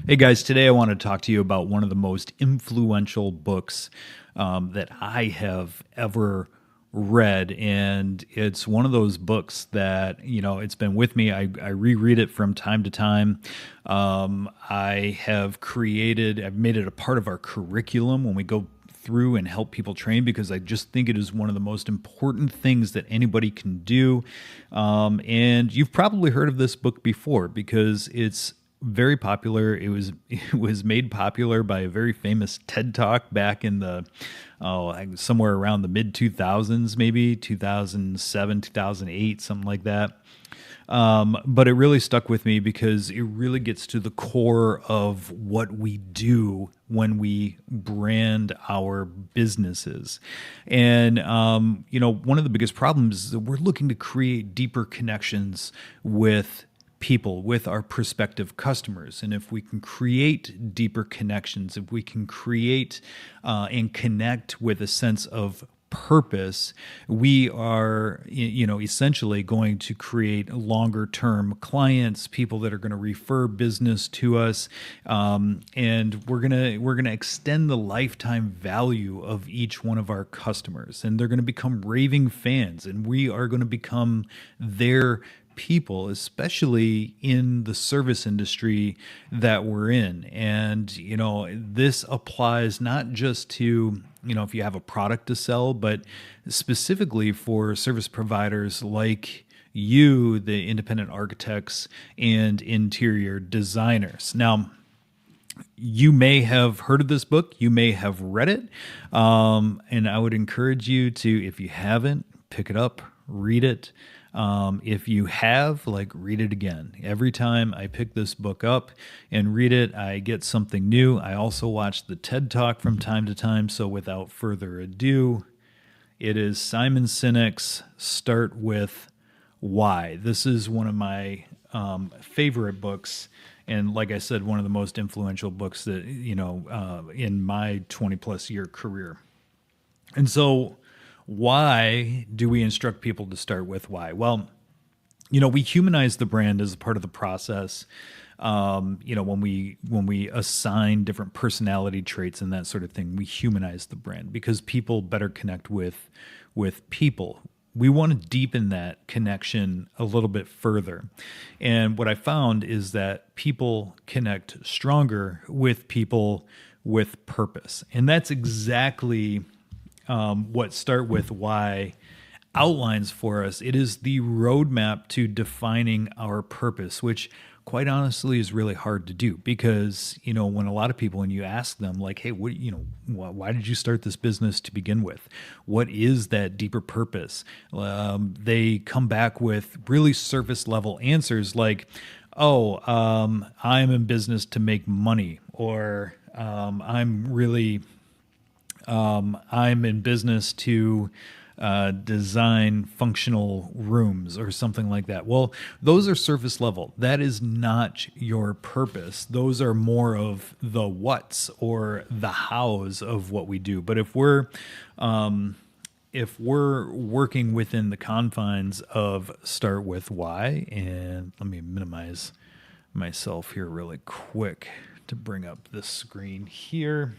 Hey guys, today I want to talk to you about one of the most influential books that I have ever read. And it's one of those books that, it's been with me. I reread it from time to time. I've made it a part of our curriculum when we go through and help people train because I just think it is one of the most important things that anybody can do. And you've probably heard of this book before because it's very popular. It was made popular by a very famous TED Talk back in the somewhere around the mid 2000s, maybe 2007, 2008, something like that. But it really stuck with me because it really gets to the core of what we do when we brand our businesses. And, one of the biggest problems is that we're looking to create deeper connections with people, with our prospective customers. And if we can create deeper connections, if we can create and connect with a sense of purpose, we are, essentially going to create longer term clients, people that are going to refer business to us, and we're gonna extend the lifetime value of each one of our customers, and they're going to become raving fans, and we are going to become their people, especially in the service industry that we're in. And, this applies not just to, if you have a product to sell, but specifically for service providers like you, the independent architects and interior designers. Now, you may have heard of this book, you may have read it, and I would encourage you to, if you haven't, pick it up, read it. If you have, read it again. Every time I pick this book up and read it, I get something new. I also watch the TED Talk from time to time. So without further ado, it is Simon Sinek's Start With Why. This is one of my favorite books. And like I said, one of the most influential books that, in my 20 plus year career. And so, why do we instruct people to start with why? Well, we humanize the brand as a part of the process. When we assign different personality traits and that sort of thing, we humanize the brand because people better connect with people. We want to deepen that connection a little bit further. And what I found is that people connect stronger with people with purpose. And that's exactly what Start With Why outlines for us. It is the roadmap to defining our purpose, which quite honestly is really hard to do because, when a lot of people, when you ask them like, hey, why did you start this business to begin with? What is that deeper purpose? They come back with really surface level answers like, I'm in business to make money, or I'm in business to design functional rooms or something like that. Well, those are surface level. That is not your purpose. Those are more of the what's or the how's of what we do. But if we're working within the confines of Start With Why, and let me minimize myself here really quick to bring up this screen here.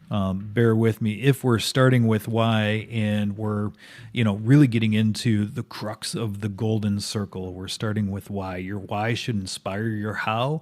Bear with me. If we're starting with why and we're, really getting into the crux of the golden circle, we're starting with why. Your why should inspire your how.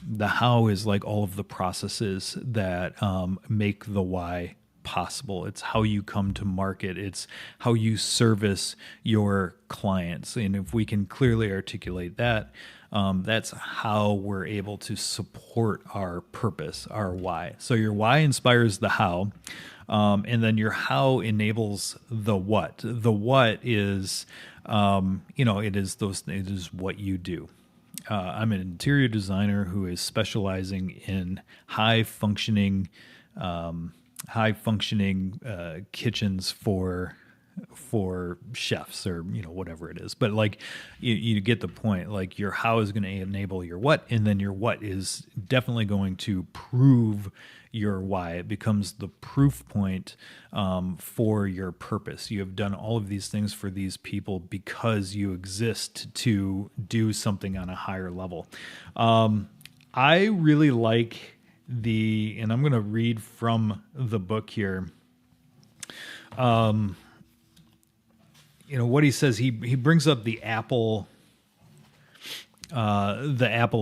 The how is like all of the processes that make the why possible. It's how you come to market. It's how you service your clients. And if we can clearly articulate that, that's how we're able to support our purpose, our why. So your why inspires the how, and then your how enables the what. The what is, it is what you do. I'm an interior designer who is specializing in high functioning kitchens for chefs, or whatever it is. But you get the point. Like, your how is going to enable your what, and then your what is definitely going to prove your why. It becomes the proof point for your purpose. You have done all of these things for these people because you exist to do something on a higher level. I really like and I'm going to read from the book here. What he says, he brings up the Apple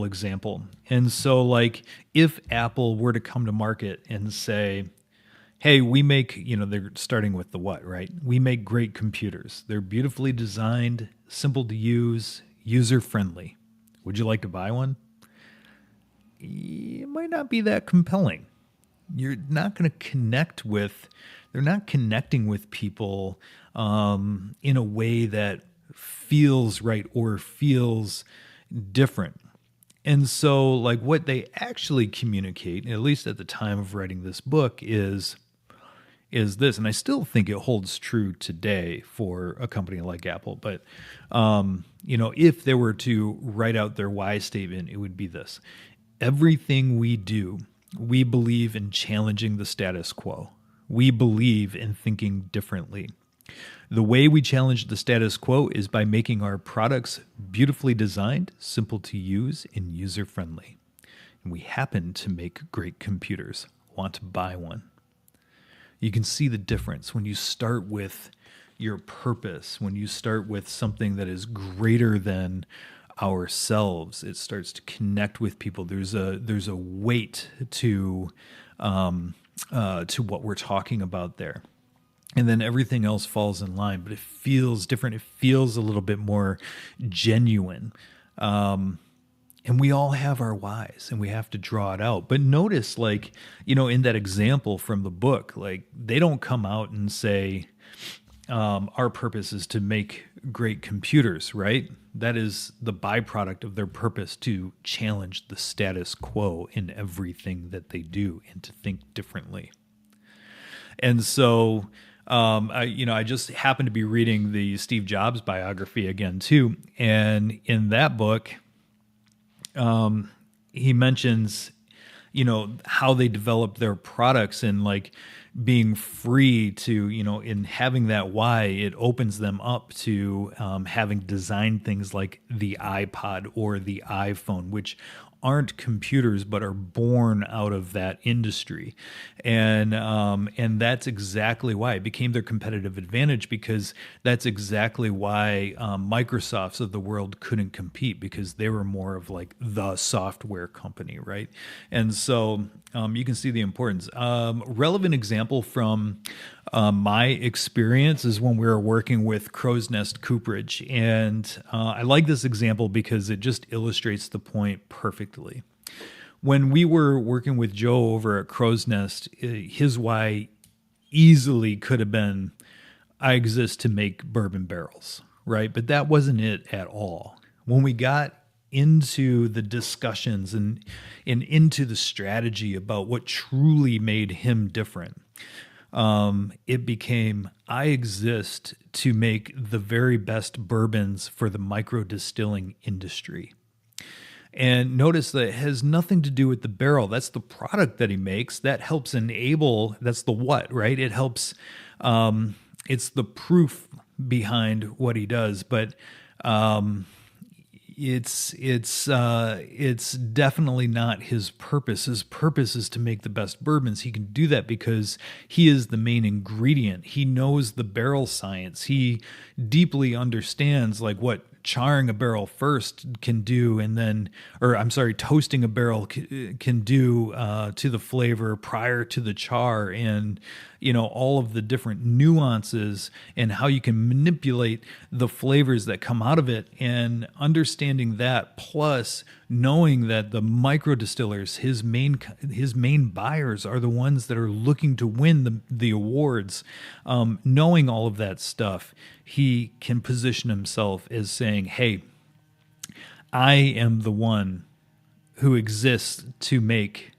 example. And so, like, if Apple were to come to market and say, hey, we make, they're starting with the what, right? We make great computers. They're beautifully designed, simple to use, user friendly. Would you like to buy one? It might not be that compelling. You're not going to they're not connecting with people in a way that feels right or feels different. And so, like, what they actually communicate, at least at the time of writing this book, is this, and I still think it holds true today for a company like Apple. But if they were to write out their why statement, it would be this: everything we do, we believe in challenging the status quo. We believe in thinking differently. The way we challenge the status quo is by making our products beautifully designed, simple to use, and user-friendly. And we happen to make great computers. Want to buy one? You can see the difference when you start with your purpose, when you start with something that is greater than ourselves. It starts to connect with people. There's a weight to what we're talking about there. And then everything else falls in line, but it feels different. It feels a little bit more genuine. And we all have our whys and we have to draw it out. But notice, like, in that example from the book, like, they don't come out and say, our purpose is to make great computers, right? That is the byproduct of their purpose, to challenge the status quo in everything that they do and to think differently. And so, I just happened to be reading the Steve Jobs biography again too, and in that book, he mentions, how they develop their products, and like being free to, in having that why, it opens them up to having designed things like the iPod or the iPhone, which aren't computers but are born out of that industry, and that's exactly why it became their competitive advantage, because that's exactly why Microsofts of the world couldn't compete, because they were more of like the software company, right? And so you can see the importance. Relevant example from my experience is when we were working with Croze Nest Cooperage, and I like this example because it just illustrates the point perfectly. When we were working with Joe over at Croze Nest, his why easily could have been, I exist to make bourbon barrels, right? But that wasn't it at all. When we got into the discussions and into the strategy about what truly made him different, it became, I exist to make the very best bourbons for the micro distilling industry. And notice that it has nothing to do with the barrel. That's the product that he makes. That helps enable, that's the what, right? It helps, it's the proof behind what he does. But it's definitely not his purpose. His purpose is to make the best bourbons. He can do that because he is the main ingredient. He knows the barrel science. He deeply understands like what charring a barrel first can do, and then, toasting a barrel can do to the flavor prior to the char, and all of the different nuances and how you can manipulate the flavors that come out of it. And understanding that, plus knowing that the micro distillers, his main buyers, are the ones that are looking to win the awards. Knowing all of that stuff, he can position himself as saying, hey, I am the one who exists to make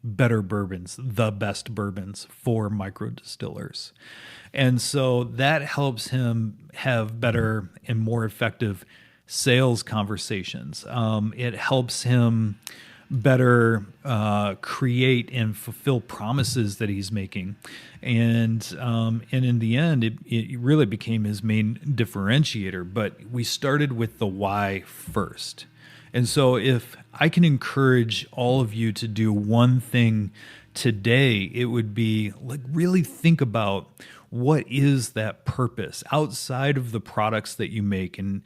better bourbons, the best bourbons for micro distillers. And so that helps him have better and more effective sales conversations. It helps him better create and fulfill promises that he's making. And in the end, it really became his main differentiator. But we started with the why first. And so if I can encourage all of you to do one thing today, it would be like really think about what is that purpose outside of the products that you make and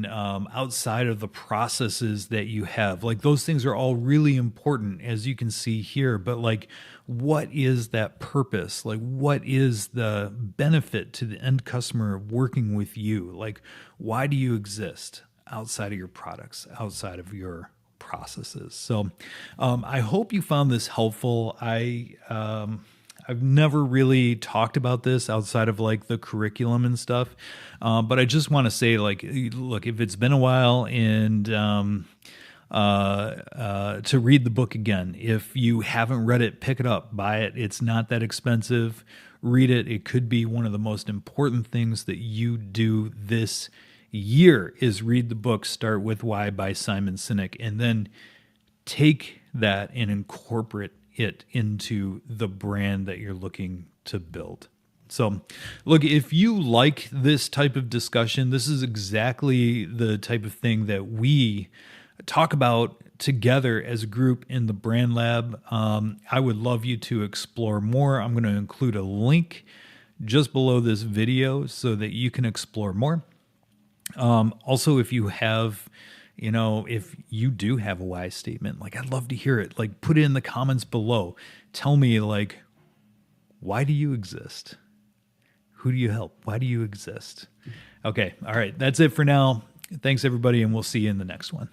outside of the processes that you have. Like those things are all really important, as you can see here. But like, what is that purpose? Like, what is the benefit to the end customer of working with you? Like, why do you exist outside of your products, outside of your processes? So I hope you found this helpful. I've never really talked about this outside of like the curriculum and stuff. But I just want to say, like, look, if it's been a while and to read the book again, if you haven't read it, pick it up, buy it. It's not that expensive. Read it. It could be one of the most important things that you do this year is read the book Start With Why by Simon Sinek, and then take that and incorporate it into the brand that you're looking to build. So, look, if you like this type of discussion, this is exactly the type of thing that we talk about together as a group in the Brand Lab. I would love you to explore more. I'm going to include a link just below this video so that you can explore more. Also, if you have, if you do have a why statement, like I'd love to hear it. Like put it in the comments below. Tell me, like, why do you exist? Who do you help? Why do you exist? Okay. All right. That's it for now. Thanks everybody. And we'll see you in the next one.